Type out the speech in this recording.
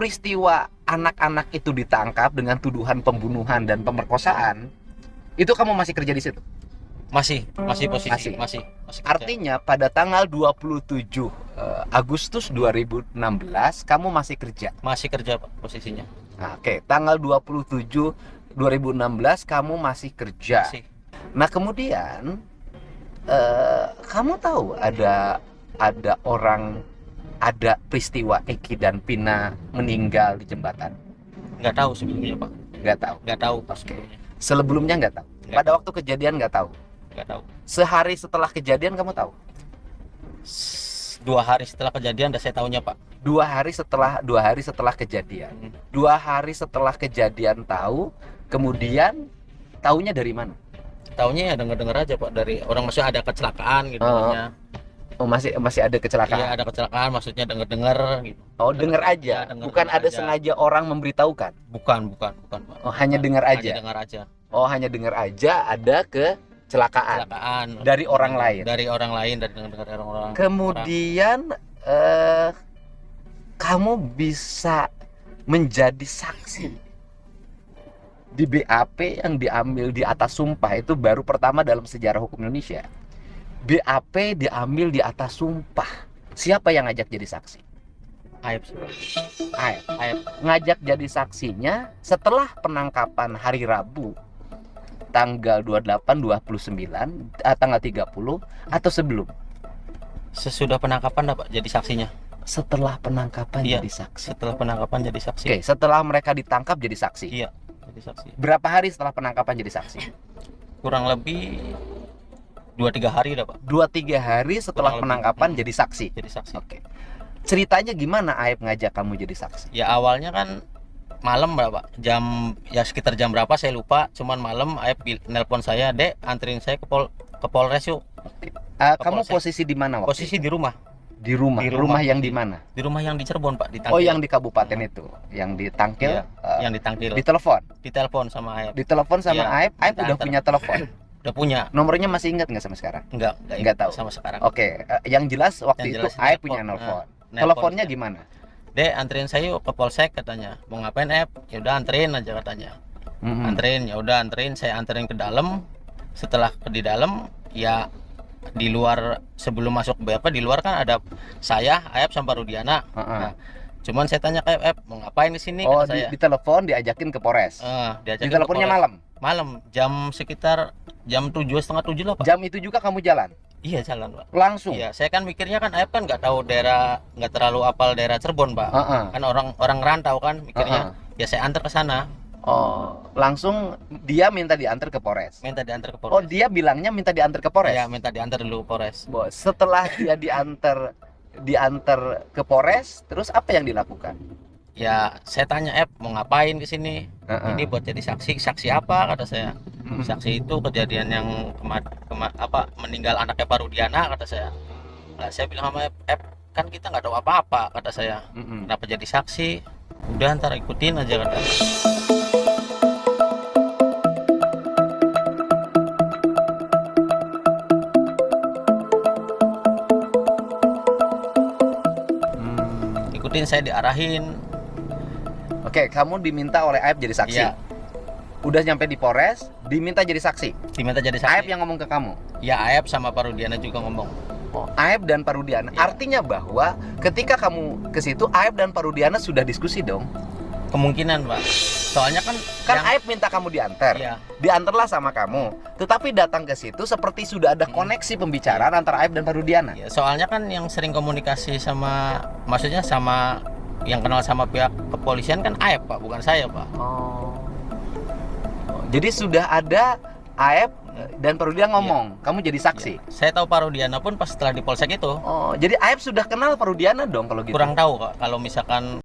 peristiwa anak-anak itu ditangkap dengan tuduhan pembunuhan dan pemerkosaan, itu kamu masih kerja di situ? Masih posisi Masih. masih kerja. Artinya pada tanggal 27 Agustus 2016 kamu masih kerja. Masih kerja Pak posisinya. Nah, oke, tanggal 27 2016 kamu masih kerja. Masih. Nah, kemudian kamu tahu ada peristiwa Eki dan Pina meninggal di jembatan? Nggak tahu sebelumnya Pak. Nggak tahu. Pas sebelumnya. Sebelumnya nggak tahu. Nggak Pada waktu kejadian nggak tahu. Nggak tahu. Sehari setelah kejadian kamu tahu? 2 hari setelah kejadian udah saya tahunya Pak. 2 hari setelah kejadian. 2 hari setelah kejadian tahu, kemudian taunya dari mana? Tahunya ya dengar-dengar aja Pak dari orang, maksudnya ada kecelakaan gitu. Oh, masih ada kecelakaan. Iya ada kecelakaan, maksudnya dengar-dengar gitu. Oh, dengar aja. Ya, dengar Bukan ada aja. sengaja orang memberitahukan. Bukan Pak. Oh, hanya dengar aja. Hanya dengar aja. Oh, hanya dengar aja ada kecelakaan Kecelakaan dari orang lain. dari dengar orang. Kemudian kamu bisa menjadi saksi di BAP yang diambil di atas sumpah. Itu baru pertama dalam sejarah hukum Indonesia. BAP diambil di atas sumpah. Siapa yang ngajak jadi saksi? Aib. Aib. Ngajak jadi saksinya setelah penangkapan hari Rabu tanggal 28, 29, tanggal 30 atau sebelum? Sesudah penangkapan Pak jadi saksinya. Setelah penangkapan Iya. jadi saksi. Setelah penangkapan jadi saksi. Oke, setelah mereka ditangkap jadi saksi. Iya, jadi saksi. Berapa hari setelah penangkapan jadi saksi? Kurang lebih 2-3 hari dah Pak. 2-3 hari setelah Kurang lebih. penangkapan jadi saksi. Jadi saksi. Oke. Ceritanya gimana Aib ngajak kamu jadi saksi? Ya awalnya kan malam berapa? Sekitar jam berapa saya lupa. Cuman malam Aib nelpon saya, "Dek, anterin saya ke Polres yuk." Kamu Polsek. posisi di mana waktu Posisi di rumah. Di rumah. Di rumah. Rumah yang di mana? Di rumah yang di Cirebon Pak, di Tangkil. Oh, yang di kabupaten itu, yang di Tangkil. Iya, yang di Tangkil. Ditelepon. Ditelepon sama Aib. Ditelepon sama Iya, Aib. Aib udah diantar. punya telepon. Udah punya. Nomornya masih ingat nggak sampai sekarang? Enggak Nggak tahu. sama sekarang. Oke, yang jelas waktu Yang itu jelas Aib nelpon. punya nelpon. Nelpon Teleponnya saya. gimana? "Dek, anterin saya yuk ke Polsek," katanya. "Mau ngapain, Aib?" "Ya udah anterin aja," katanya. Mm-mm. Anterin, ya udah anterin, saya anterin ke dalam. Setelah di dalam, ya di luar sebelum masuk BAP di luar kan ada saya, Aib sama Rudiana. Heeh. Nah, cuman saya tanya ke Aib, "Mau ngapain di sini?" Oh, kata saya. di telepon diajakin ke Polres. Diajakin Di ke teleponnya Polres. malam. Malam, jam sekitar jam 7, setengah 7 lah Pak. Jam itu juga kamu jalan Iya jalan Pak. langsung. Iya, saya kan mikirnya kan Aib kan nggak tahu daerah, nggak terlalu apal daerah Cirebon Pak. Heeh. Kan orang rantau kan mikirnya. Ya saya antar ke sana, Oh, langsung dia minta diantar ke Polres. minta diantar ke Oh, Polres. dia bilangnya minta diantar ke Polres. Iya, minta diantar dulu ke Polres. Setelah dia diantar ke Polres, terus apa yang dilakukan? Ya, saya tanya mau ngapain ke sini? Heeh. Ini buat jadi saksi. Saksi apa? Kata saya. Mm. Saksi itu kejadian yang meninggal anaknya Pak Rudiana, kata saya. Nah, saya bilang sama kan kita nggak tahu apa-apa, kata saya. Mm-mm. Kenapa jadi saksi? Udah ntar ikutin aja, kata. Ikutin, saya diarahin. Oke, kamu diminta oleh Aib jadi saksi. Iya, Udah nyampe di Polres, diminta jadi saksi. diminta jadi Aib saksi. yang ngomong ke kamu. Ya, Aib sama Pak Rudiana juga ngomong. Aib dan Parudiana. Iya. Artinya bahwa ketika kamu ke situ, Aib dan Parudiana sudah diskusi dong. Kemungkinan, Pak. Soalnya kan yang- Aib minta kamu diantar. Iya. Diantarlah sama kamu. Tetapi datang ke situ seperti sudah ada koneksi pembicaraan antara Aib dan Parudiana. Ya, soalnya kan yang sering komunikasi sama, maksudnya sama yang kenal sama pihak kepolisian kan Aib Pak, bukan saya Pak. Oh. Jadi sudah ada Aib dan Parudiana ngomong, kamu jadi saksi. Ya, saya tahu Pak Rudiana pun pas setelah di Polsek itu Oh, jadi Aib sudah kenal Parudiana dong kalau gitu. kurang tahu Kak, kalau misalkan